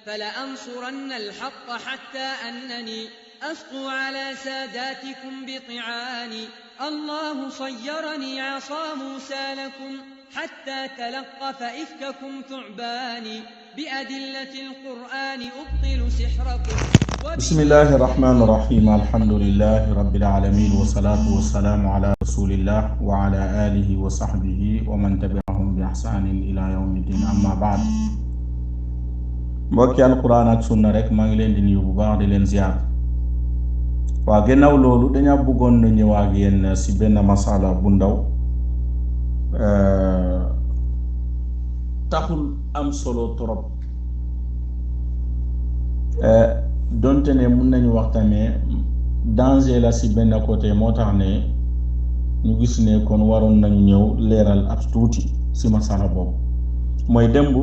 فلأنصرن الحق حتى أنني أسطو على ساداتكم بطعاني الله صيرني عصا موسى لكم حتى تلقف إفككم ثعباني بأدلة القرآن أبطل سحركم. بسم الله الرحمن الرحيم. الحمد لله رب العالمين والصلاة والسلام على رسول الله وعلى آله وصحبه ومن تبعهم بإحسان إلى يوم الدين. أما بعد، mbokki alquran ak sunna rek maa ngi leen di nuyu bu baax di leen ziar. waa gannaaw loolu dañaa bëggoon na ñëw ak yéen si benn masala bu ndaw, taxul am solo trop, donte ne mun nañu waxtaanee danger la si benn côté, moo tax ne ñu gis ne kon waroon nañu ñëw leeral ab tuuti si masala boobu. mooy démb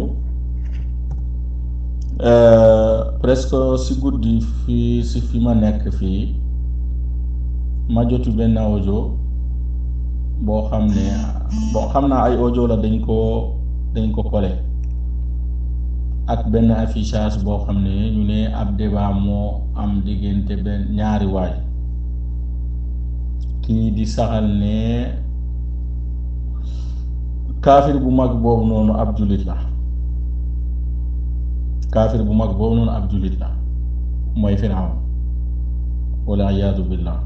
presque si guddi fii si fi ma nekk fii ma jotu benn audio boo xam ne xam naa ay audio la dañ ko collé ak benn affichage boo xam ne ñu ne ab débat moo am diggante benn ñaari waay, kii di saxal ne kaafir bu mag boobu noonu ab jullit la, kaafir bu mag boobu noonu ab jullit la mooy Firawna wala iyaadu billah.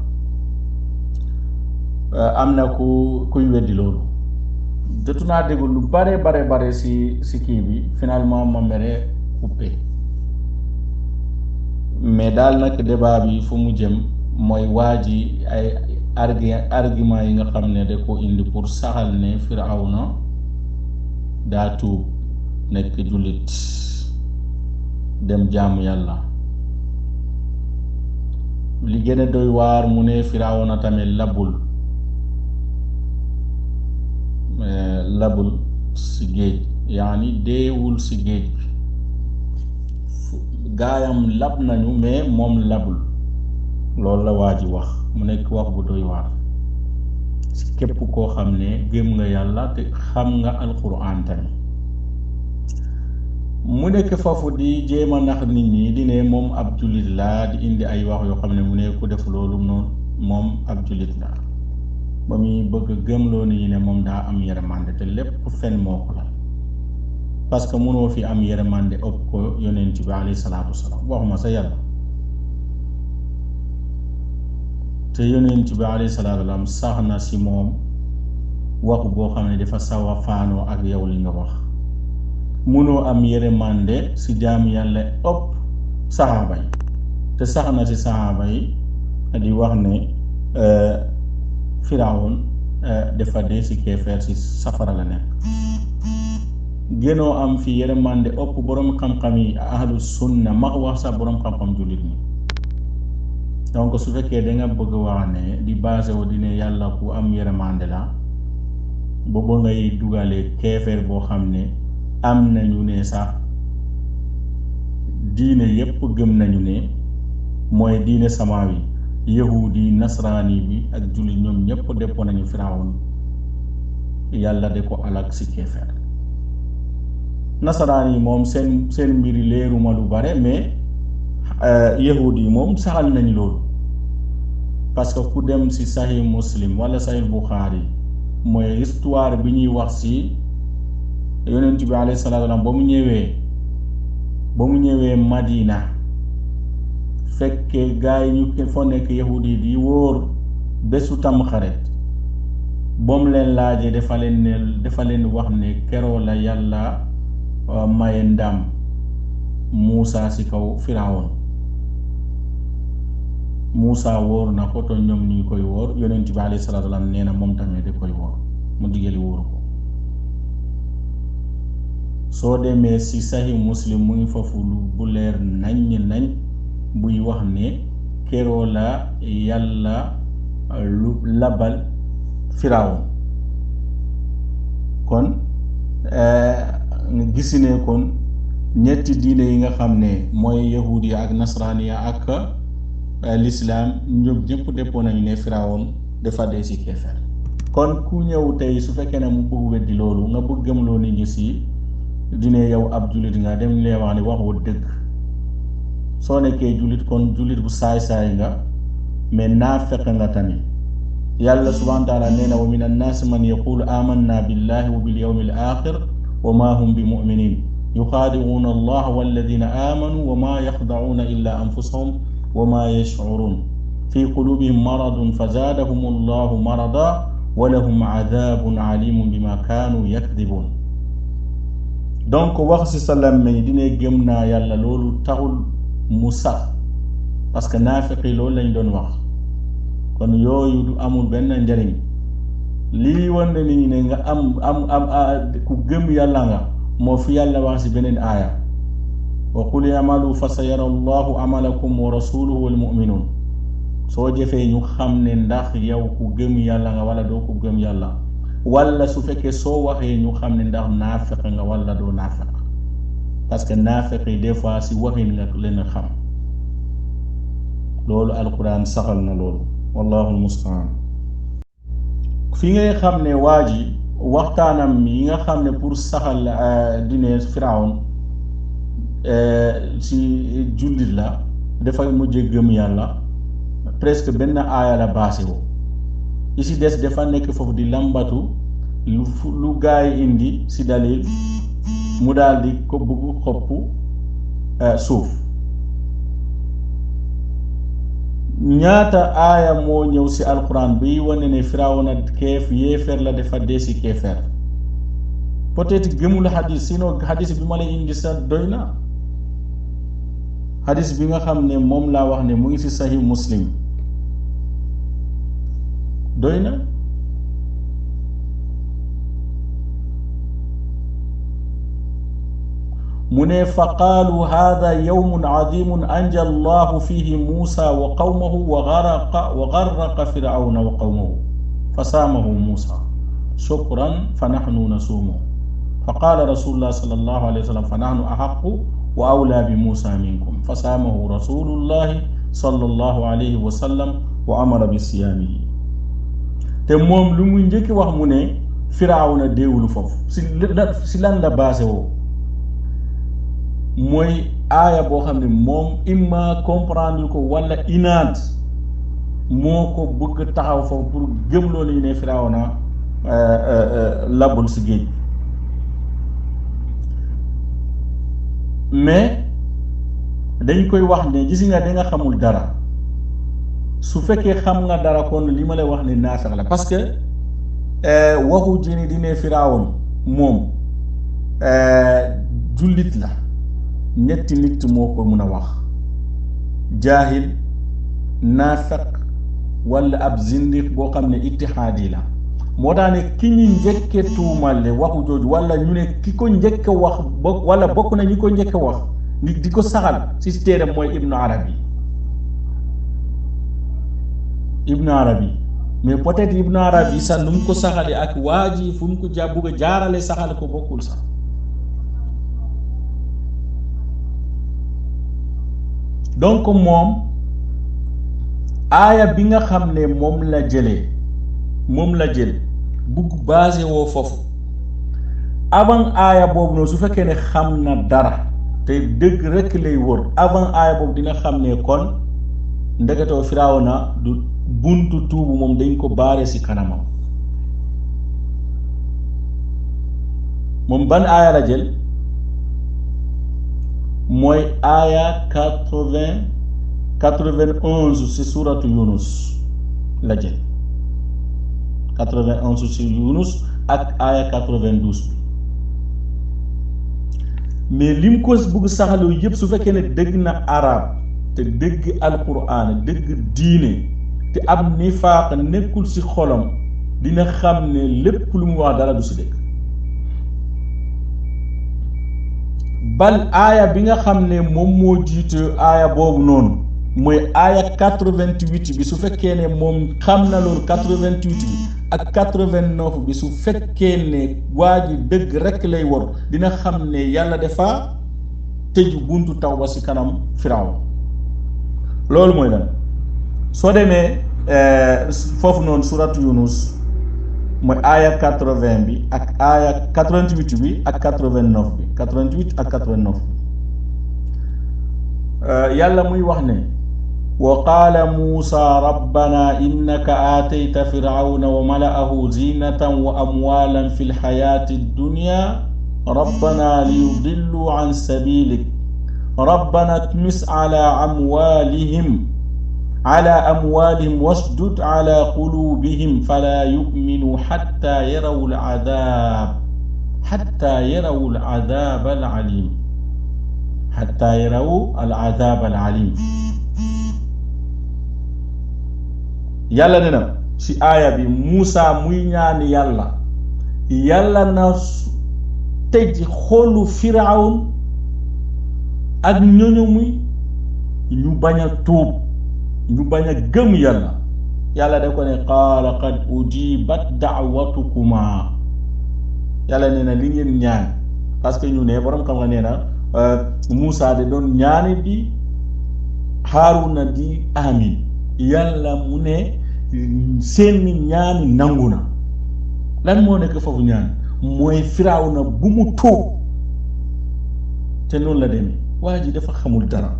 am na kuy weddi loolu. jotu naa dégg lu bare si kii bi, finalement ma mere coupé. mais daal nag débat bi fu mu jëm mooy waa ji ay argument yi nga xam ne da ko indi pour saxal ne Firawna daa tuub nekk jullit dem jaamu yàlla. li gën a doy waar mu ne Firawna tamit labul si géej, yaani deewul si géej bi, gaayam lab nañu mais moom labul. loolu la waa ji wax, mu nekk wax bu doy waar si képp koo xam ne gëm nga yàlla te xam nga alquran tamit. mu nekk foofu di jéem a nax nit ñi di ne moom ab jullit la, di indi ay wax yoo xam ne mu ne ku def loolu noonu moom ab jullit la, ba muy bëgg gëmloo nit ñi ne moom daa am yërmande, te lépp fen moo ko la. parce que mënoo fi am yërmande ëpp ko yonent bi alayhi salaatu wasalaam, waxuma sa yàlla. te yonent bi alayhi salaatu wasalaam sax na si moom wax boo xam ne dafa sawa faanoo ak yow li nga wax. mënoo am yërmande si jaam yàlla ëpp saxaaba yi, te sax na si saxaaba yi di wax ne Firawun dafa dee si kéefeer, si safara la nekk. gënoo am fi yërmande ëpp borom xam-xam yi ahlu sunna, ma wax sax borom xam-xam jullit ñi. donc su fekkee da nga bëgg wax ne di basé wu di ne yàlla ku am yërmande la, boobu ngay dugalee kéefeer boo xam ne am nañu ne sax diine yépp gëm nañu ne mooy diine samaawi, yahudi, nasraani bi ak jullit ñoom ñépp déppo nañu Firawun yàlla de ko alak si kéefeer. nasaraan yi moom seen mbiri leeruma lu bare, mais yahudi yi moom saxal nañ loolu. parce que ku dem si sahih muslim wala sahih bukhari, mooy histoire bi ñuy wax si yonent bi alayhi salaatu wa salaam ba mu ñëwee Madina, fekkee gaay ñu foo nekk yahudi di wóor bésu Tamxarit. ba mu leen laajee dafa leen wax ne keroo la yàlla maye ndam Muusa si kaw Firawun. Muusa wóor na ko, to ñoom ñu koy wóor, yonent bi alayhi salaatu wa salaam nee na moom tamit da koy wóor, mu digali wóoru ko. soo demee si sahih muslim mu ngi foofu lu bu leer nañ buy wax ne keroo la yàlla lu labal Firawun. kon nga gis ne kon ñetti diine yi nga xam ne mooy yahudi ak nasraaniya ak l'islam, ñoom ñëpp déppo nañu ne Firawun dafa dee si kéefeer. kon ku ñëw tey su fekkee ne mu bëgg weddi loolu, nga bëgg gëmloo nit ñi si dine yow ab jullit nga, dem lee wax ne waxu dëgg soo nekkee jullit kon jullit bu saay-saay nga mais naafeq nga tamit yàlla subhanahu wa taala nee na wa min annaasi man yaqulu amanna billahi wa bil yawmil axir wa ma hum bi muminin yuxaadicuuna allah walladina amanu wa ma yaxdacuuna illa anfusahum wa ma yashcurun fi qulubihim maradun fa zaadahum allahu marada wa lahum cadabun calimun bima kaanu yakdibun. donc wax si sa làmmiñ dina gëm naa yàlla loolu taxul mu sax parce que naafeq yi loolu lañ doon wax kon yooyu du amul benn njariñ lii wan ne nit ñi ne nga am ku gëm yàlla nga moo fi yàlla wax si beneen aaya wa qul i'malu fa sa yara allahu amalakum wa rasuluhu wal mu'minun soo jëfee ñu xam ne ndax yow ku gëm yàlla nga wala doo ku gëm yàlla wala su fekkee soo waxee ñu xam ne ndax naafeq nga wala doo naafeq parce que naafeq yi des fois si waxin nga leen xam loolu alquran saxal na loolu wallahu almustaan. fi ngay xam ne waa ji waxtaanam yi nga xam ne pour saxal dine Firawun si jullit la dafay mujj gëm yàlla presque benn aaya la baase woo ici des dafa nekk foofu di lambatu lu gaay indi si dalil mu daal di ko bëgg xopp suuf. ñaata aaya moo ñëw si alquran bi wane ne Firawna keef yéefeer la dafa dee si keefeer peut-être gëmul xadis sinon xadis bi ma lay indi sax doy na xadis bi nga xam ne moom laa wax ne mu ngi si sahih muslim doy na mu ne fa qaalu hada yawmun adimun anja allahu fihi muusa wa qawmahu wa garraqa firawna wa qawmahu fa saamahu muusa shukran fa nahnu nasuumu fa qaala rasulullah sallallahu alayhi wa sallam fa nahnu ahaqu wa awlaa bi muusa minkum fa saamahu rasulullahi sallallahu alayhi wa sallam wa amara bi siyaamihi. te moom lu mu njëkki wax mu ne firawna deewulu foofu si lan la baase woo mooy aaya boo xam ne moom imma comprendre ko wala inaad moo ko bëgg taxaw foofu pour gëm loolu ñu ne Firawna labul si géej mais dañ koy wax ne gis nga da nga xamul dara su fekkee xam nga dara kon li ma lay wax ne naafeq la parce que waxu jini di ne Firawna moom jullit la ñetti nit moo ko mën a wax jaahil naafeq wala ab zindiq boo xam ne ittihaadi la moo tax ne ki ñu njëkke tuumale waxu jooju wala ñu ne ki ko njëkk wax wala bokk na ñi ko njëkk wax ni di ko saxal si téeram mooy Ibnu Arabi mais peut-être Ibnu Arabi sax nu mu ko saxale ak waa ji fu mu ko bugg a jaarale saxal ko bokkul sax donc moom aaya bi nga xam ne moom la jël bugg basé woo foofu avant aaya boobu noonu su fekkee ne xam na dara te dëgg rekk lay wër avant aaya boobu dina xam ne kon ndeketoo Firawna du buntu tuubu moom dañ ko baare ci kanamam moom ban aaya la jël mooy aaya 91 ci suuratu Yunus la jël 91 ci Yunus ak aaya 92 bi mais lim ko bëgg saxaloo yëpp su fekkee ne dégg na arab te dégg alquran dégg diine te ab nifaaq nekkul ci xolam dina xam ne lépp lu mu wax dara du ci dégg bal aaya bi nga xam ne moom moo jiite aaya boobu noonu mooy aaya 88 bi su fekkee ne moom xam na loolu 88 bi ak 89 bi su fekkee ne waa ji dëgg rekk lay wor dina xam ne yàlla dafa tëju buntu tawba ci kanam Firawna loolu mooy lan soo demee foofu noonu suratu Yunus mooy aaya 80 bi ak aaya 88 bi ak 89 bi 88 ak 89 bi yàlla muy wax ne wa qaala muusa rabbana innaka aatayta firawna wa mala'ahu zinatan wa amwalan fi lxayaati addunya rabbana liyudillu an sabilik rabbana tmis ala amwalihim washdud ala qulubihim fala yu'minu hatta yarawu al-'adhab al-'alim hatta yarawu al-'adhab al-'alim. yàlla ne na ci aaya bi Muusa muy ñaan yàlla na tëj xolu Firawn ak ñoñu muy ñu bañ a tuub ñu bañ a gëm yàlla da ko ne qaala qad ujibat da'watukuma yàlla nee na li ngeen ñaan parce que ñu ne borom xam nga nee na Muusa de doon ñaani di Haaruna di amin yàlla mu ne seen ñaani nangu na lan moo nekk foofu ñaan mooy Firawna bu mu tuub te noonu la demee waa ji dafa xamul dara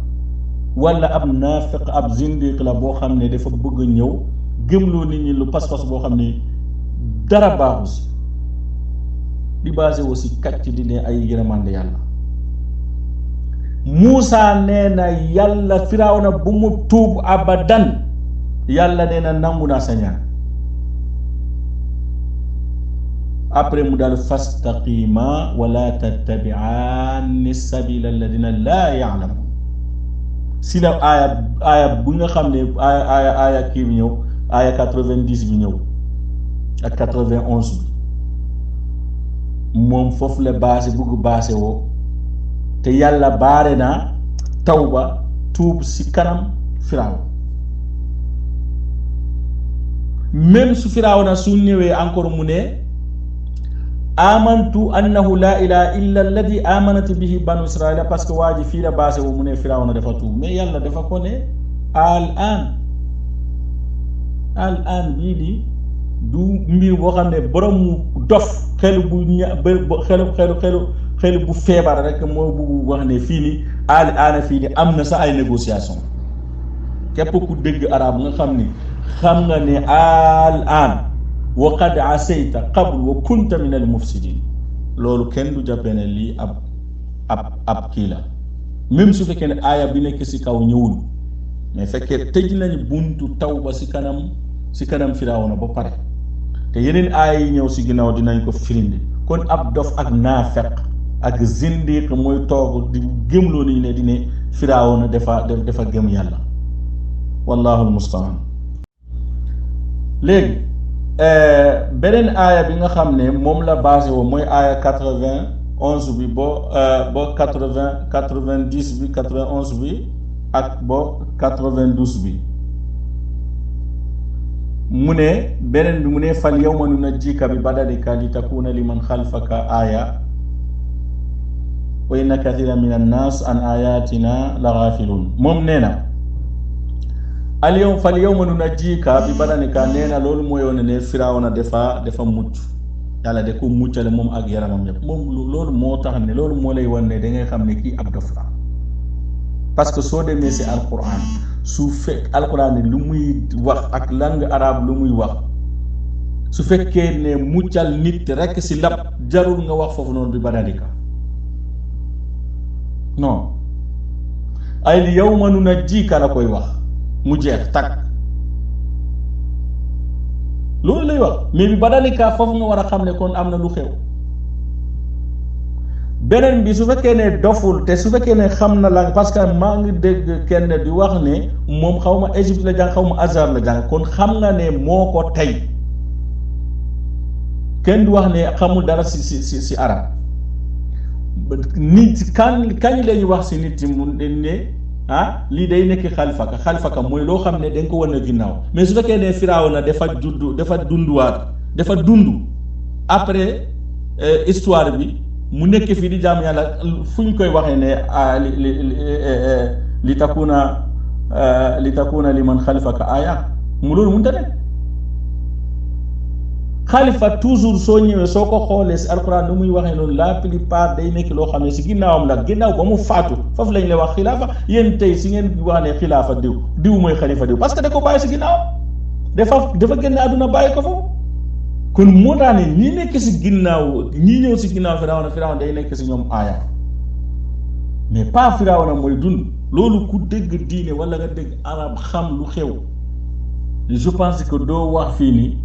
wala ab naafiq ab zindiq la boo xam ne dafa bëgg a ñëw gëmloo nit ñi lu pas-pas boo xam ne dara baaxu si di basé aussi kàcc di ne ay yërmande yàlla. Muusa nee na yàlla Firawna bu mu tuub abadan yàlla nee na nangu naa sa ñaan après mu daal fastaqima wala tattabi'anni sabila alladina laa ya'lamun si la aaya bu nga xam ne aaya kii bi ñëw aaya 90 bi ñëw ak 91 bi moom foofu la baase bugg baase woo te yàlla baare naa tawba tuub si kanam Firawna même su Firawna su ñëwee encore mu ne amantu annahu la ilaha illa alladi amanat bihi banu israila parce que waa ji fii la baase wu mu ne Firawna dafa tuub mais yàlla dafa ko ne al an bii di du mbir boo xam ne borom mu dof xel bu xel bu feebar rek moo bu wax ne fii ni al fii ni am na sax ay négociation képp ku dégg arab nga xam ne al an wa qad asayta qabl wa kunta min al mufsidin loolu kenn du jàppee ne lii ab kii la même su fekkee ne aaya bi nekk si kaw ñëwul mais fekkee tëj nañu buntu tawba si kanam Firawna ba pare te yeneen aaya yi ñëw si ginnaaw dinañ ko firinde kon ab dof ak naafeq ak zindiq mooy toog di gëmloo ni ne di ne Firawna dafa gëm yàlla wallahu almustaan. léegi beneen aaya bi nga xam ne moom la basé woo mooy aaya 91 bi bo 90 bi 91 bi ak bo 92 bi mu ne beneen bi mu ne fal yawma nunajjika bi badanika li takuna liman xalfaka aaya wa inna kathiran min annas an ayatina la ghafilun moom nee na fal yawma nunajjika bi badanika nee na loolu mooy woon ne Firawna dafa mucc yàlla da ko muccale moom ak yaramam yëpp moom loolu moo tax ne loolu moo lay wan ne da ngay xam ne kii ab dof la parce que soo demee si alquran su fekk alquran ne lu muy wax ak langue arabe lu muy wax su fekkee ne muccal nit rek si lab jarul nga wax foofu noonu bi badanika non ay yawma nunajjika la koy wax mu jeex tag loolu lay wax mais bi badanika foofu nga war a xam ne kon am na lu xew beneen bi su fekkee ne doful te su fekkee ne xam na la parce que maa ngi dégg kenn di wax ne moom xaw ma Égypte la jàng xaw ma Azhar la jàng kon xam nga ne moo ko tey kenn du wax ne xamul dara si arab nit kañ la ñuy wax si nit mu ne lii day nekk xalifaka mooy loo xam ne dañ ko wan a ginnaaw mais su fekkee ne Firawna dafa dund après histoire bi mu nekk fii di jaam yàlla fu ñu koy waxee ne li takuna liman xalifaka aya mu loolu mënta nekk xalifa toujours soo ñëwee soo ko xoolee si alquran nu muy waxee noonu la plupart day nekk loo xam ne si ginnaawam la ginnaaw ba mu faatu foofu lañ lay wax xilaafa. yéen tey si ngeen wax ne xilaafa diw mooy xalifa diw parce que da ko bàyyi si ginnaaw dafa génn àdduna bàyyi ko foofu. kon moo tax ne ñi nekk si ginnaaw ñi ñëw si ginnaaw Firawna day nekk si ñoom aaya mais pas Firawna mooy dund. loolu ku dégg diine wala nga dégg arab xam lu xew je pense que doo wax fii ni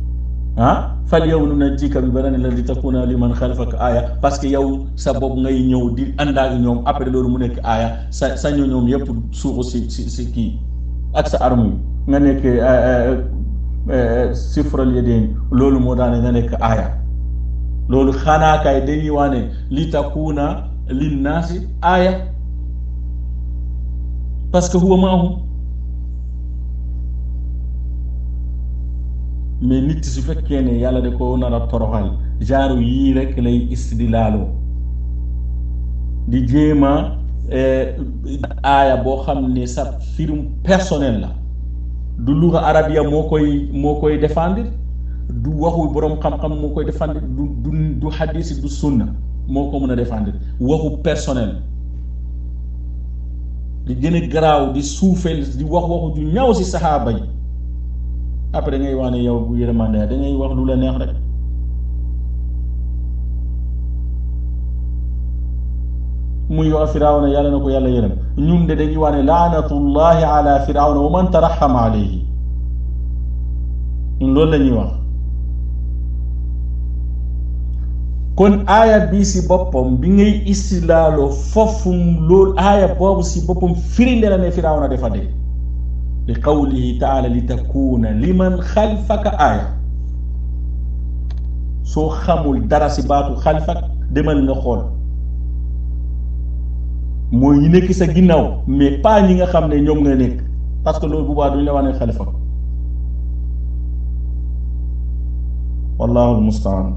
fal yow nunajjika bi badanika li takuna liman xalfaka aaya parce que yow sa bopp ngay ñëw di ànd ak ñoom après loolu mu nekk aaya sa ñoom yëpp suuxu si kii ak sa arme yi nga nekk sifral yadeen loolu moo daane nga nekk aaya loolu xanaa kay dañuy wax ne li takuna linnaasi aaya parce que huwa maahum mais nit su fekkee ne yàlla da ko nar a toroxal genre yii rek lay istidlaaloo di jéema aaya boo xam ne sa firum personnel la du luga arabia moo koy défendre du waxu boroom xam-xam moo koy défendre du hadis du sunna moo ko mën a défendre waxu personnel di gën a garaaw di suufeel di wax waxu ju ñaaw si saxaaba yi après da ngay wax ne yow bu yërmande da ngay wax lu la neex rek muy wax Firawna yàlla na ko yàlla yërëm ñun de dañuy wax ne laanatullahi ala Firawna wa man taraxama alayhi ñun loolu la ñuy wax. kon aaya bi si boppam bi ngay istilaaloo foofu loolu aaya boobu si boppam firinde la ne Firawna dafa dee li qawlihi taala li takuna liman xalfaka aaya soo xamul dara si baatu xalfak demal nga xool mooy ñi nekk sa ginnaaw mais pas ñi nga xam ne ñoom nga nekk parce que loolu bu baax duñu la wax ne xalifa wallahu almustaan.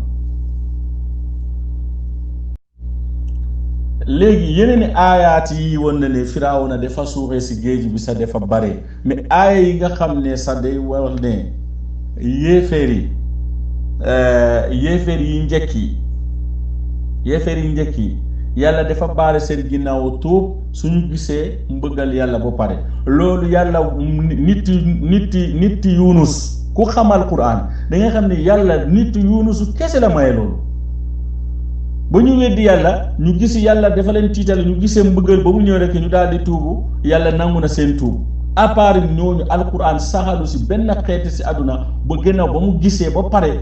léegi yeneen aayaat yi woon na ne Firawna dafa suuxee si géej bi sa dafa bare mais aaya yi nga xam ne sax day wax ne yéeféer yi njëkk yi yàlla dafa baare seen ginnaaw tuub suñu gisee mbëggal yàlla ba pare loolu yàlla nit Yunus ku xamal Qur'an da nga xam ne yàlla nit Yunus kese la maye loolu ba ñu weddi yàlla ñu gis yàlla dafa leen tiital ñu gisee mbëggal ba mu ñëw rek ñu daal di tuubu yàlla nangu na seen tuub à part ñooñu alquran saxalu si benn xeeti si àdduna ba gannaaw ba mu gisee ba pare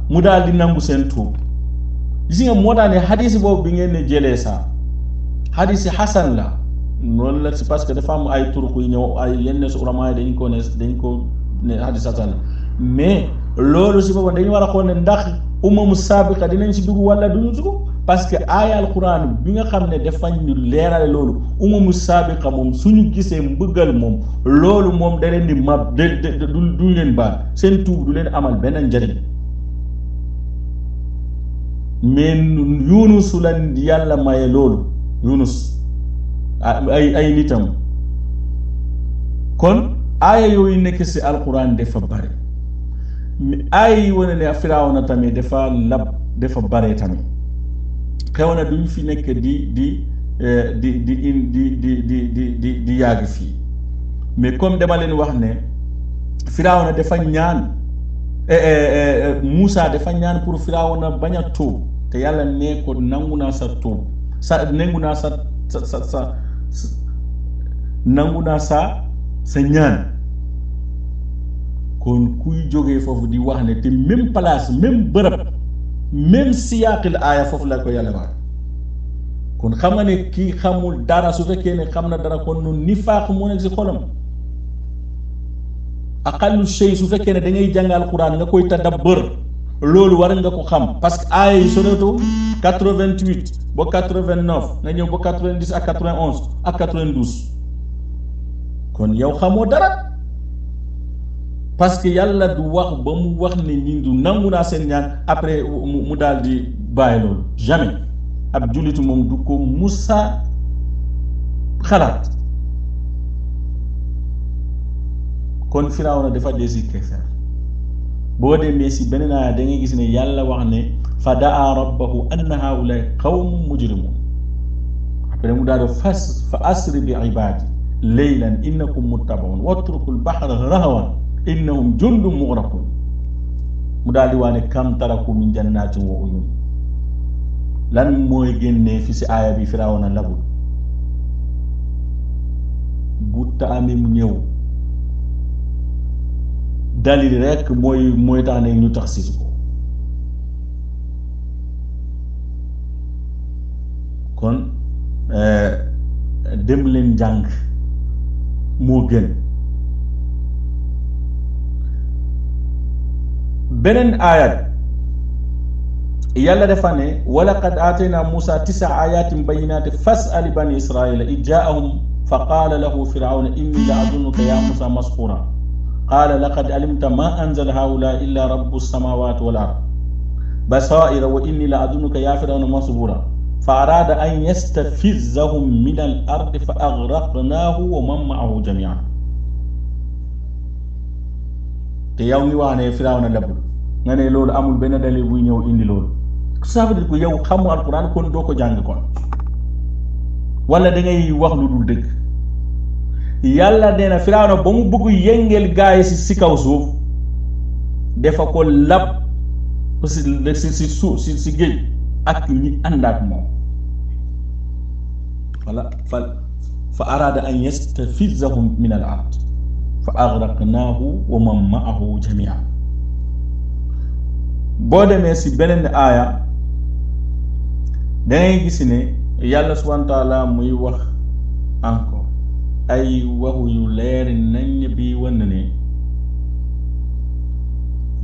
mu daal di nangu seen tuub gis nga moo tax ne xadis boobu bi ngeen ne jëlee sa xadis yi xasan la loolu la si parce que dafa am ay turku yi ñëw ay yenn su ulama yi dañ ko ne xadis xasan la mais loolu si boobu dañu war a xool ne ndax umamu saabiqa dinañ si dugg wala duñu dugg parce que aaya alquran bi nga xam ne dafa ñu leerale loolu umamu saabiqa moom suñu gisee mbëggal moom loolu moom da leen di mab du leen baal seen tuub du leen amal benn njëriñ mais Yunus la yàlla maye loolu Yunus ay nitam kon aaya yooyu nekk si alquran dafa bare aaya yi wane ne Firawna tamit dafa bare tamit xew na duñ fi nekk di yàgg fii mais comme dama leen wax ne Firawna dafa ñaan Moussa dafa ñaan pour Firawna bañ a tuub te yàlla nee ko nangu naa sa tuub nangu naa sa ñaan kon kuy jógee foofu di wax ne te même place même bërëb même siyaaqil aaya foofu la ko yàlla wax kon xam nga ne kii xamul dara su fekkee ne xam na dara kon noonu nifaaq moo nekk si xolam aqallu shay su fekkee ne da ngay jàngal Qur'an nga koy tadabbur loolu war nga ko xam parce que aaya yi soreetu 88 ba 89 nga ñëw ba 90 ak 91 ak 92 kon yow xamoo dara parce que yàlla du wax ba mu wax ne ñi du nangu naa seen ñaan après mu daal di bàyyi loolu jamais ab jullit moom du ko musa xalaat kon Firawna dafa desi kéefeer boo demee si beneen aaya da ngay gis ne yàlla wax ne fa daa rabbahu anna haulay qawmun mujrimun après mu daal fa asri bi ibadi leylan innakum muttabaun watruku lbahra rahawan innahum jundum mughraqun mu daal di wax ne kam taraku min jannatin wa uyun lan mooy génnee fi si aaya bi Firawna labul bu taamim ñëw dalil rek mooy tax ne ñu tax si ko kon dem leen jàng moo gën. beneen aayat yàlla dafa ne walaqad aatayna Musa 9 ayatin bayyinatin fas'al bani israila id jaahum fa qaala lahu firawna inni la adunnuka ya Musa masxura qaala laqad alimta ma anzala haula illa rabbu samawati wal ard basaira wa inni la adunnuka ya firawna masbura fa arada an yastafizahum min al ardi fa agraqnahu wa man ma'ahu jami'an. te yow ngi wax ne Firawna labul nga ne loolu amul benn dalil buy ñëw indi loolu ça veut dire que yow xamu alquran kon doo ko jàng kon wala da ngay wax lu dul dëgg. yàlla nee na Firawna ba mu bëgg yëngel gaay si kaw suuf dafa ko lab si suuf si géej ak ñi ànd ak moom wala fa arada an yastafizahum min al ard fa agraqnaahu wa man ma'ahu jami'an. boo demee si beneen aaya dangay gis ne yàlla subhanahu wa taala muy wax encore ay waxu yu leer nañ bi wan ne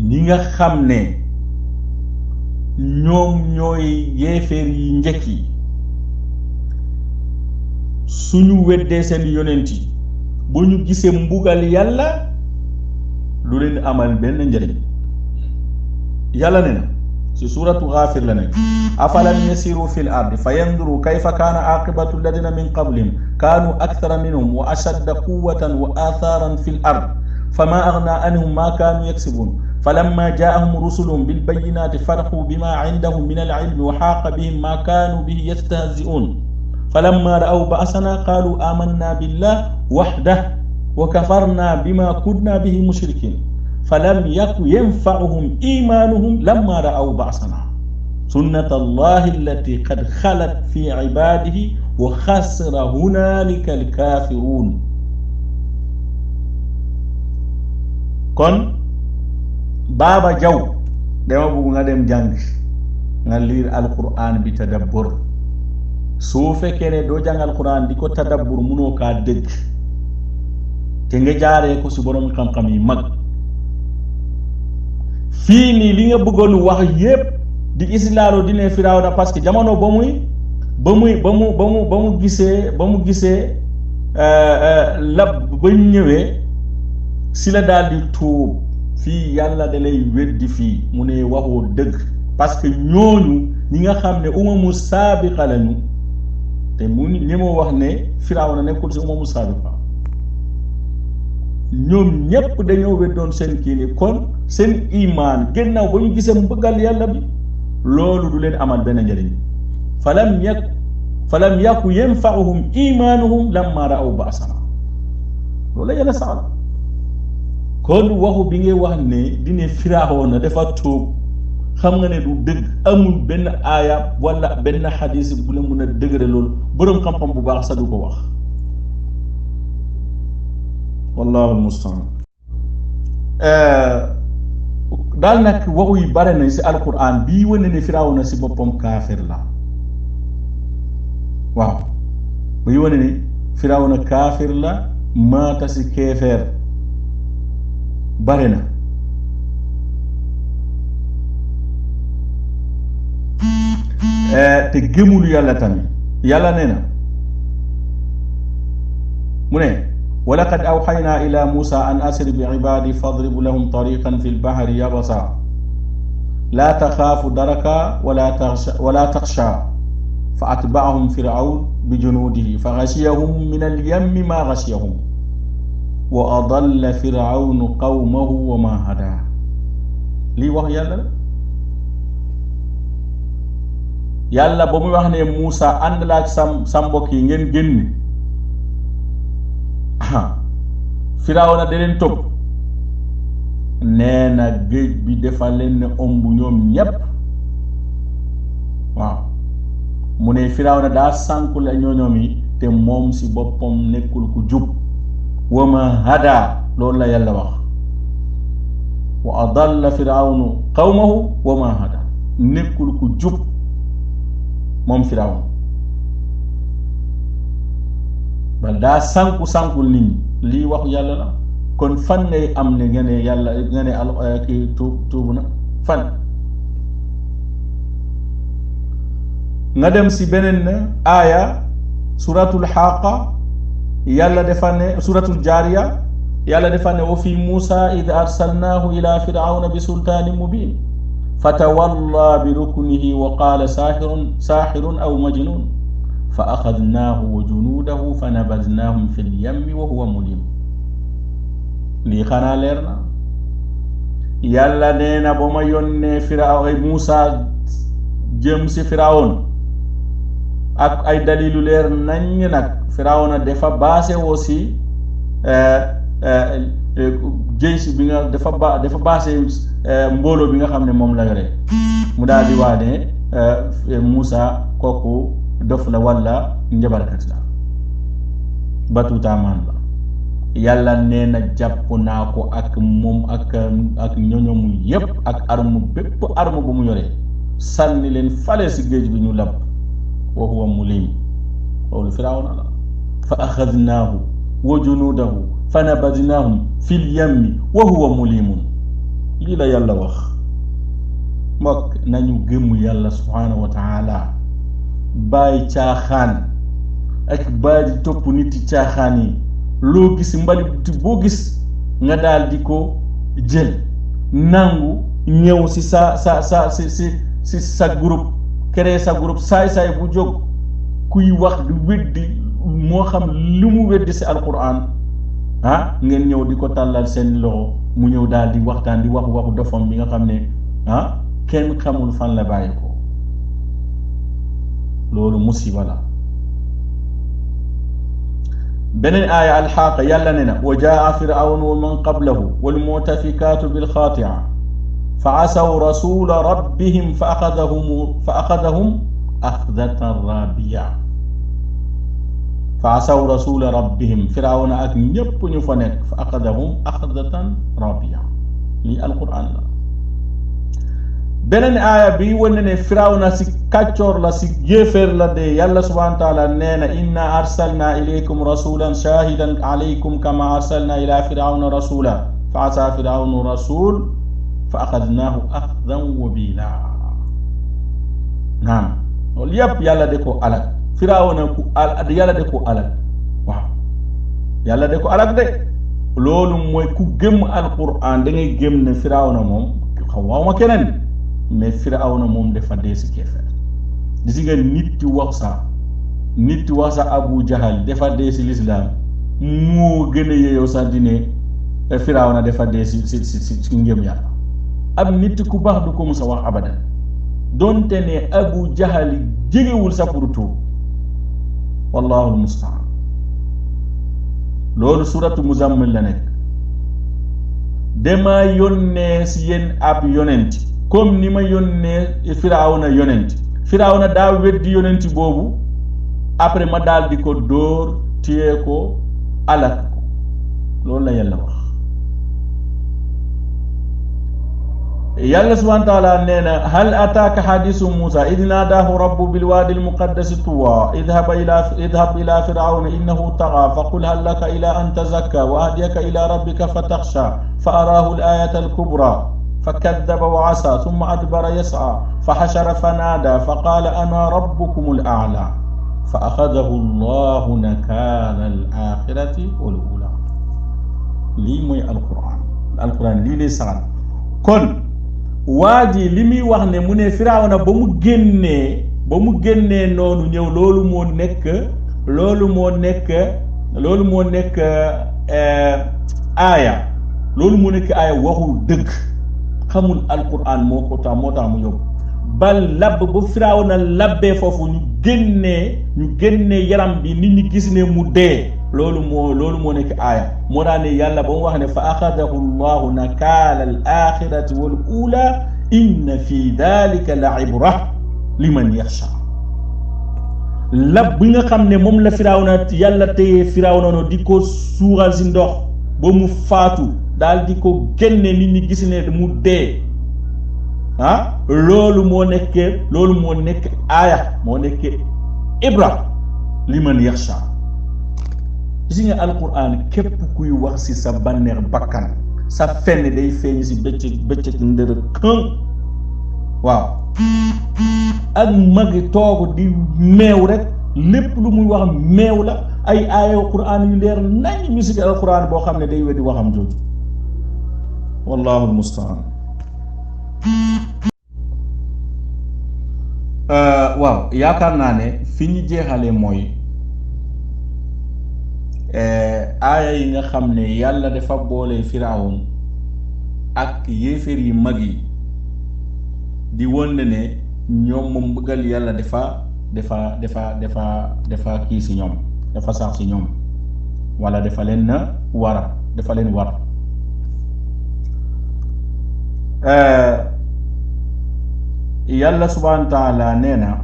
ñi nga xam ne ñoom ñooy yéeféer yi njëkk yi suñu weddee seen yonent yi bu ñu gisee mbugal yàlla lu leen amal benn njëriñ. yàlla ne na ci suuratu Gaafir la nekk afalam yasiru fi l ardi fa yanduru kayfa kaana aqibatu alladina min qablihim kaanu akthara minhum wa ashadda quwwatan wa athaaran fi l ard fama agna anhum ma kaanu yaksibun falamma jaahum rusuluhum bilbayinati farxu bima indahum min alilmi wa xaaqa bihim ma kaanu bihi yastahzi'un falamma ra'aw ba'sana qaalu amanna billah wahdah wa kafarna bima kunna bihi mushrikin falam yaku yanfa'uhum imanuhum lamma ra'aw ba'sana sunnata allahi allati qad khalat fi ibadihi wa khasira hunalika alkafirun. kon Baba Jaw dama bëgg nga dem jàng nga liir alquran bi tadabbur soo fekkee ne doo jàng alquran di ko tadabbur munoo kaa dégg te nga jaaree ko si borom xam-xam yi mag. fii nii li nga bëggoon wax yépp di islaalo di ne Firawna parce que jamono ba mu gisee lab ba ñëwee si la daal di tuub. fii yàlla da lay weddi fii mu ne waxoo dëgg parce que ñooñu ñi nga xam ne umamu saabiqa lañu te mu ñi moo wax ne Firawna nekkul si umamu saabiqa ñoom ñépp dañoo weddoon seen kii ni kon seen imaan gannaaw ba ñu gisee mbëggal yàlla bi loolu du leen amal benn njëriñ falam yaku yanfa'uhum imaanuhum lamma ra'aw ba'sana loolu la yàlla saxal. kon waxu bi ngay wax ne dine Firawna dafa tuub xam nga ne du dëgg amul benn aaya wala benn xadis bu la mun a dëgëre loolu boroom xam-xam bu baax sax du ko wax wallahu almustaan. daal nag waxu yi bare nañ si alquran bii wane ne Firawna si boppam kaafir la waaw bii wane ne Firawna kaafir la maata si keefeer bare na. te gëmul yàlla tamit yàlla nee na mu ne wa laqad awxaynaa ila Musa an asri bi ibaadi fadrib lahum tariqan fi lbahri yabasa laa taxaafu daraka wala taxsha fa atbaahum firawn bi junuudihi fa xasiyahum min alyammi ma xasiyahum wa adalla firawnu qawmahu wa ma hada lii wax yàlla la yàlla ba muy wax ne Muusa ànd la ak sa mbokk yi ngeen génn Firawna da leen topp nee na géej bi dafa leen ne ëmb ñoom ñépp waaw mu ne Firawna daa sànku la ñooñoom yi te moom si boppam nekkul ku jub wa ma hada loolu la yàlla wax wa adalla firawnu qawmahu wa ma hada nekkul ku jub moom Firawna bal daa sànkul nit ñi lii waxu yàlla la kon fan ngay am ne nga ne yàlla nga ne kii tuubu na fan nga dem si beneen aaya suratul Haaqa yàlla dafa ne suratul Jaariya yàlla dafa ne wa fi Muusa id arsalnaahu ila firawna bi sultaanin mubiin fatawalla bi ruknihi wa qaala saaxirun aw majnuun fa axadnaahu wa junuudahu fa nabadnaahum fi lyammi wa huwa mulim lii xanaa leer na yàlla nee na ba ma yónnee Muusa jëm si Firawn ak ay dalilu leer nañ nag Firawna dafa baase woo si jëys bi nga dafa baase mbooloo bi nga xam ne moom la yore mu daal di waa ne Muusa kooku dof la walla njabarkat la batutaamaan la yàlla nee na jàpp naa ko ak moom ak ñoñomu yépp ak bépp arme bu mu yore sànni leen fale si géej bi ñu lab wa huwa mulim loolu Firawna la fa axadnaahu wa junuudahu fa nabadnaahum fil yammi wa huwa mulimun lii la yàlla wax mbokk nañu gëm yàlla subhaanahu wa taala bàyyi caaxaan ak bàyyi di topp nit yi caaxaan yi loo gis mbalit boo gis nga daal di ko jël nangu ñëw si sa groupe créer sa groupe saay-saay bu jóg kuy wax di weddi moo xam lu mu weddi si alquran ngeen ñëw di ko tàllal seen loxo mu ñëw daal di waxtaan di waxu dofam bi nga xam ne kenn xamul fan la bàyyi ko loolu musiba la beneen aaya alxaaqa yàlla ne na wa jaa firawnu wa man qablahu wal mu'tafikaatu bil xaatia fa asaw rasula rabbihim fa axadahum axdatan rabiya fa asaw rasula rabbihim firawna ak ñépp ñu fa nekk fa axadahum axdatan rabiya lii alquran la beneen aaya bi wane ne firawna si kàccoor la si yéeféer la de yàlla subhanahu wa taala nee na inna arsalna ilaykum rasulan shahidan alaykum kama arsalna ila firawna rasula fa asa firawnu rasul fa axadnaahu axdan wabila naam loolu yépp yàlla de ko alak firawna yàlla de ko alak waaw yàlla de ko alak de loolu mooy ku gëm alquran da ngay gëm ne firawna moom xawma keneen mais Firawna moom dafa dee si kéefeer gis nga nit di wax sa Abu Jahal dafa dee si lislaam moo gën a yeeyoo sax di ne Firawna dafa dee si ngëm yàlla ab nit ku baax du ko musa wax abadan doonte ne Abu Jahal jegewul sa pour tuub wallahu almustaan loolu suratu Muzammil la nekk dama yónnee si yéen ab yonent comme ni ma yónnee Firawna yonent Firawna daa weddi yonent boobu après ma daal di ko dóor téye ko alak ko loolu la yàlla wax yàlla subhanahu wa taala nee na hal ataaka hadisu Muusa id naadaahu rabbu bilwaadi almuqaddasi tuwa idhab ila firawna innahu tagaa fa qul hal laka ila an tazakka wa ahdiyaka ila rabbika fatakhsha fa araahu al-ayata al-kubra فكذب وعصى ثم أدبر يسعى فحشر فنادى فقال أنا ربكم الأعلى فأخذه الله نكال الآخرة والأولى lii mooy alquran lii lay saxal kon waa ji li muy wax ne mu ne Firawna ba mu génnee noonu ñëw loolu moo nekk aaya waxul dëgg xamul alquran moo tax mu yóbbu ba labb bu Firawna labbee foofu ñu génnee yaram bi nit ñi gis ne mu dee loolu moo nekk aaya moo daan ne yàlla ba mu wax ne fa axadahu llahu nakaala al axirati wal ula inna fi dalika la ibra liman yaxsha lab bi nga xam ne moom la Firawna yàlla téye Firawna no di ko suuxal si ndox ba mu faatu daal di ko génne nit ñi gis ne mu dee loolu moo nekk aaya moo nekk ibra liman yaxsha gis nga alquran képp kuy wax ci sa bànneex bakkan sa fenn day feeñ ci bëccëg ndër kën waaw ak magi toog di meew rek lépp lu muy wax meew la ay aaya alquran yu leer nañ musique alquran boo xam ne day weddi waxam jooju wallahu almustaan waaw yaakaar naa ne fi ñu jeexalee mooy aaya yi nga xam ne yàlla dafa boole Firawun ak yéeféer yi mag yi di won ne ñoom moom mbëggal yàlla dafa kii si ñoom dafa sax si ñoom wala dafa leen war yàlla subhanahu wa taala nee na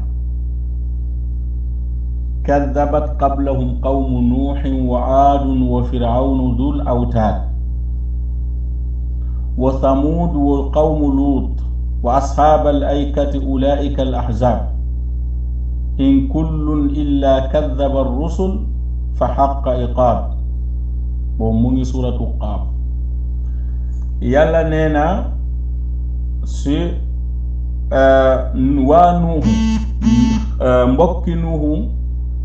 kaddabat qablahum qawmu nuuhin wa aadun wa firawnu dul awtaad wa thamud wa qawmu luut wa ashaabal aykati ulaa'ika al ahzaab in kullun illa kaddaba ar-rusul fa haqqa iqaab boobu mu ngi suuratu qaaf yàlla nee na si waa nuuhu mbokki nuuhu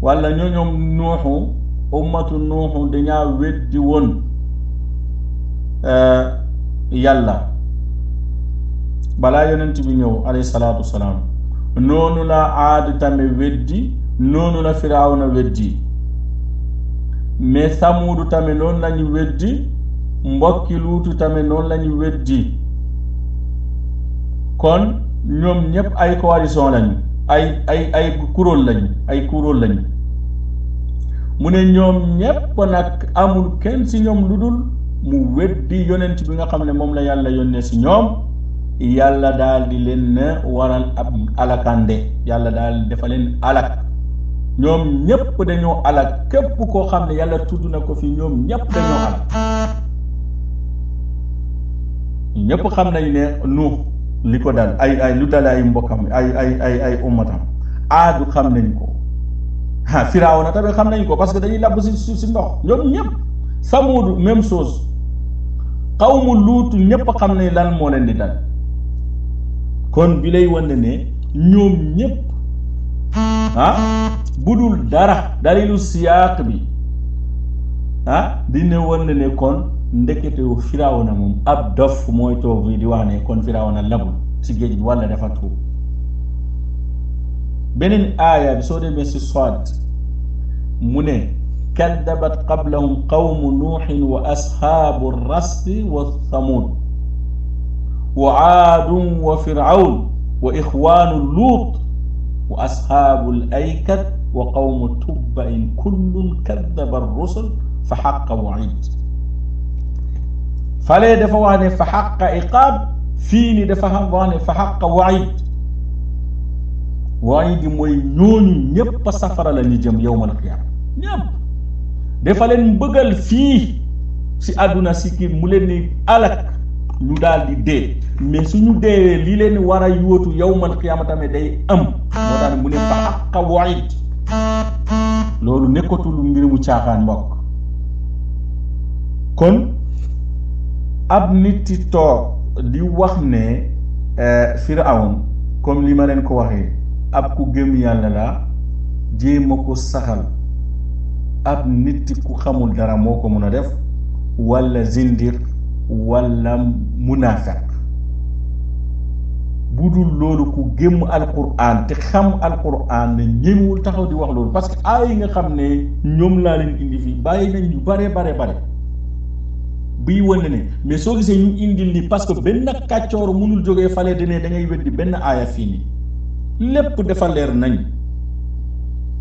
wala ñoom nuuhu ummatu nuuhu dañaa weddi woon yàlla balaa yonent bi ñëw alayhi salaatu wasalaam noonu la aad tamit weddi noonu la firawna weddi mais samuudu tamit noonu lañu weddi mbokki luutu tamit noonu lañu weddi kon ñoom ñëpp ay coalition lañu ay kuréel lañu mu ne ñoom ñëpp nag amul kenn ci ñoom lu dul mu weddi yonent bi nga xam ne moom la yàlla yónnee ci ñoom yàlla daal di leen waral ab alakande yàlla daal dafa leen alak ñoom ñëpp dañoo alak képp koo xam ne yàlla tudd na ko fi ñoom ñëpp dañoo alak ñëpp xam nañ ne Nuux li ko dal ay lu dal ay mbokkam ay ummatam aadu xam nañ ko Firawna tamit xam nañ ko parce que dañuy labb si ndox ñoom ñëpp Samuud même chose xawmu Luut ñëpp xam nañ lan moo leen di dal kon bi lay wane ne ñoom ñëpp bu dul dara dalilu siyaaq bi dina wane ne kon ndeketewu Firawna moom ab dof mooy toog bi di wax ne kon Firawna labul si géej gi walla dafa tuub beneen aaya bi soo demee si Saad mu ne kaddabat qablahum qawmu nuuhin wa ashaabu rasi wa thamud wa aadun wa firawn wa ixwaanu luut wa ashaabu al aykat wa qawmu tubba in kullun kaddaba ar-rusul fa xaqa waid falee dafa wax ne fa xaqa iqaab fii ni dafa wax ne fa xaqa waid mooy ñooñu ñépp safara la ñu jëm yawmal qiyaama ñépp dafa leen bëggal fii si àdduna si kii mu leen ni alak ñu daal di dee mais suñu deewee li leen war a yóotu yawmal qiyaama tamit day am moo tax mu ne fa xaqa waid loolu nekkatul mbir mu caaxaan mbokk kon ab nit ci toog di wax ne Firawn comme li ma leen ko waxee ab ku gëm yàlla la jéem a ko saxal ab nit ku xamul dara moo ko mën a def walla zindiq walla munaafiq bu dul loolu ku gëm alquran te xam alquran ne ñemewul taxaw di wax loolu parce que ay yi nga xam ne ñoom laa leen indi fii bàyyi nañ yu bare buy wane ne mais soo gisee ñu indil ni parce que benn kàccoor mënul jógee fale dine da ngay weddi benn aaya fii nii lépp dafa leer nañ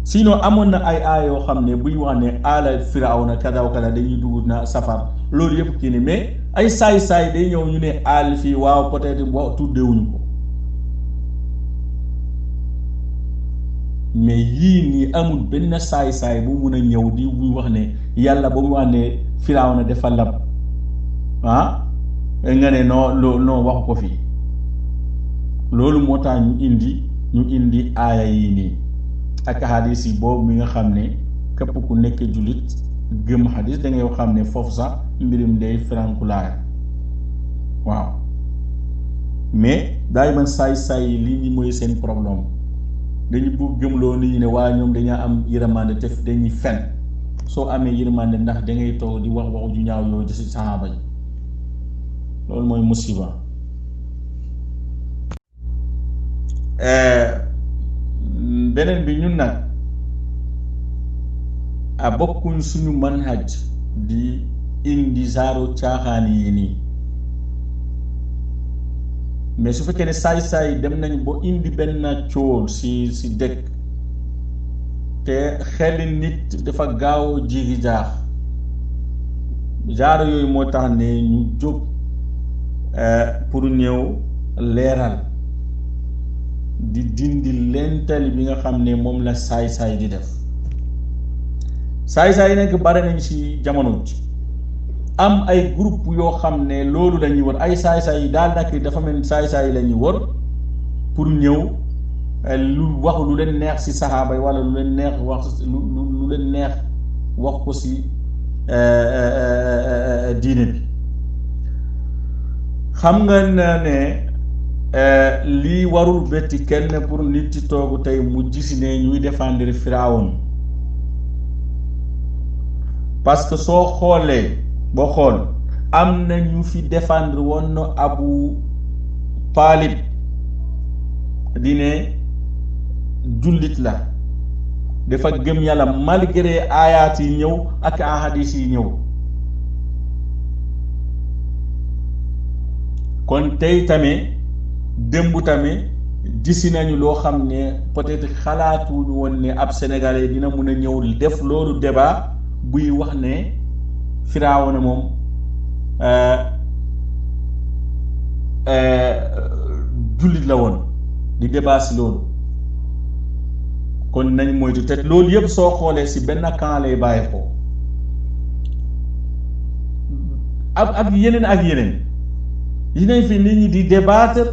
sinon amoon na ay aaya yoo xam ne buy wax ne aala firawna kada wa kada dañuy dugg na safar loolu yëpp kii ni mais ay saay-saay day ñëw ñu ne aal fii waaw peut-être boo tuddewuñu ko mais yii nii amul benn saay-saay bu mun a ñëw di buy wax ne yàlla ba mu wax ne firawna dafa lab nga ne non waxu ko fii loolu moo tax ñu indi aaya yii nii ak hadis yi boobu mi nga xam ne képp ku nekk jullit gëm hadis da ngay xam ne foofu sax mbirum day firankulaaya waaw mais daay man saay-saay yi lii ñi mooy seen problème dañu bëgg gëmloo nit ñi ne waa ñoom dañaa am yërmande te dañuy fen soo amee yërmande ndax da ngay toog di wax waxu ju ñaaw yooyu ci saxaaba yi loolu mooy musiba beneen bi ñun nag a bokkuñ suñu manhaj di indi saaru caaxaan yi nii mais su fekkee ne saay-saay dem nañ ba indi benn cool si dëkk te xeli nit dafa gaaw jigi jaax genre yooyu moo tax ne ñu jóg pour ñëw leeral di dindi lentali bi nga xam ne moom la saay-saay di def saay-saay nekk bare nañ ci jamono ji am ay groupe yoo xam ne loolu la ñuy wër ay saay-saay yi daal nag dafa mel saay-saay la ñuy wër pour ñëw lu wax lu leen neex ci saxaaba yi wala lu leen neex wax lu leen neex wax ko ci diine bi xam nga ne lii warul betti kenn pour nit ci toogu tey mu gis ne ñuy défendre Firawun parce que soo xoolee boo xool am na ñu fi défendre woon Abu Talib di ne jullit la dafa gëm yàlla malgré aayaat yi ñëw ak ahadis yi ñëw kon tey tamit démb tamit gisi nañu loo xam ne peut-être xalaatuñu woon ne ab sénégalais dina mun a ñëw def loolu débat buy wax ne Firawna moom jullit la woon di débat si loolu kon nañ moytu te loolu yëpp soo xoolee si benn camp lay bàyyi ko ak yeneen yi nañ fi nit ñi di débattre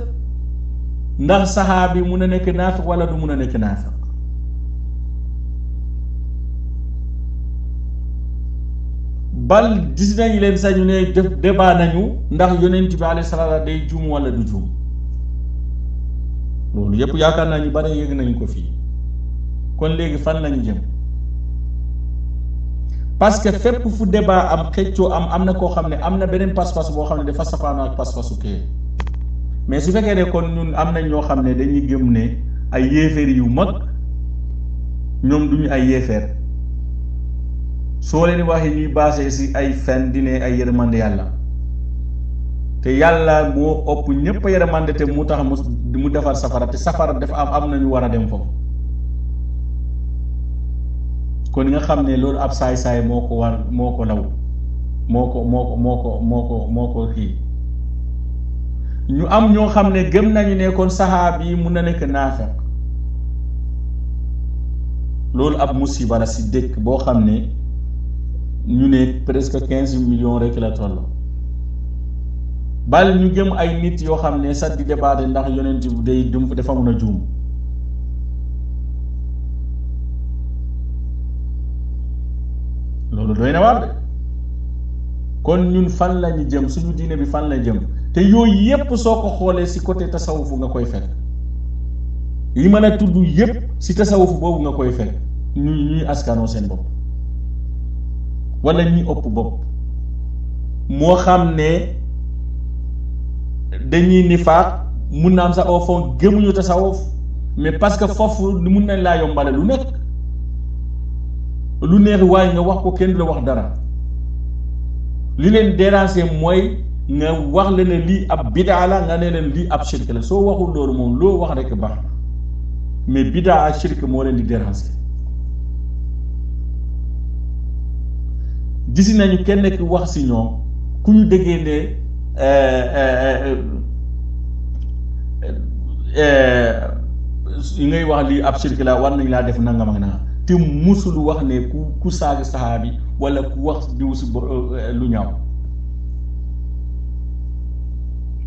ndax saxaabi mun a nekk naafiq wala du mun a nekk naafiq bal gis nañu leen sañu ne def débat nañu ndax yonent bi alayhi salaatu day juum wala du juum loolu yëpp yaakaar naa ñu bari yëg nañu ko fii kon léegi fan lañu jëm parce que fépp fu débat am xëccoo am na koo xam ne am na beneen pas-pas boo xam ne dafa safaanoo ak pas-pasu kee mais su fekkee ne kon ñun am nañ ñoo xam ne dañuy gëm ne ay yéeféer yu mag ñoom duñu ay yéeféer soo leen waxee ñuy basé ci ay fen di ne ay yërmande yàlla te yàlla moo ëpp ñépp yërmande te mu tax mu defar safara te safara dafa am nañu war a dem foofu kon nga xam ne loolu ab saay-saay moo ko war moo ko law moo ko kii ñu am ñoo xam ne gëm nañu ne kon saxaab yi mun na nekk naafiq loolu ab musiba la si dëkk boo xam ne ñu ne presque 15 millions rek la toll bal ñu gëm ay nit yoo xam ne sax di débatté ndax yonent bi day dafa mun a juum loolu doy na waar de kon ñun fan lañu jëm suñu diine bi fan la jëm te yooyu yépp soo ko xoolee ci côté tasawufu nga koy fekk yi mën a tudd yépp ci tasawufu boobu nga koy fekk ñuy askanoo seen bopp wala ñuy ëpp bopp moo xam ne dañuy nifaaq mun na am sax au fond gëmuñu tasawuf mais parce que foofu mun nañ laa yombale lu nekk lu neex waaye nga wax ko kenn du la wax dara li leen déranger mooy nga wax la ne lii ab bidaa la nga ne leen lii ab shirk la soo waxul loolu moom loo wax rek baax na mais bidaa ak shirk moo leen di déranger. gis nañu kenn ki wax si ñoom ku ñu déggee ne ngay wax lii ab shirk la war nañ laa def nangam ak nangam te musul wax ne ku saaga saxaabi wala ku wax diw si lu ñaaw.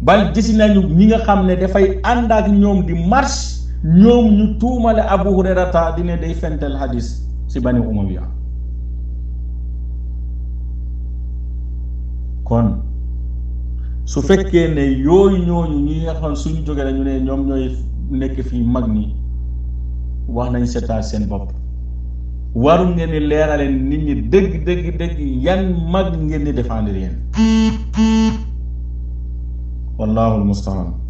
bal gis nañu ñi nga xam ne dafay ànd ak ñoom di marche ñoom ñu tuumale Abu Hurayrata di ne day fental hadis si Bani Umayya. kon su fekkee ne yooyu ñooñu ñi nga xam suñu jógee ñu ne ñoom ñooy nekk fii mag ñi wax nañ seetaat seen bopp waru ngeen di leerale nit ñi dëgg yan mag ngeen di défendre yéen. wallaahu al-musta'aan.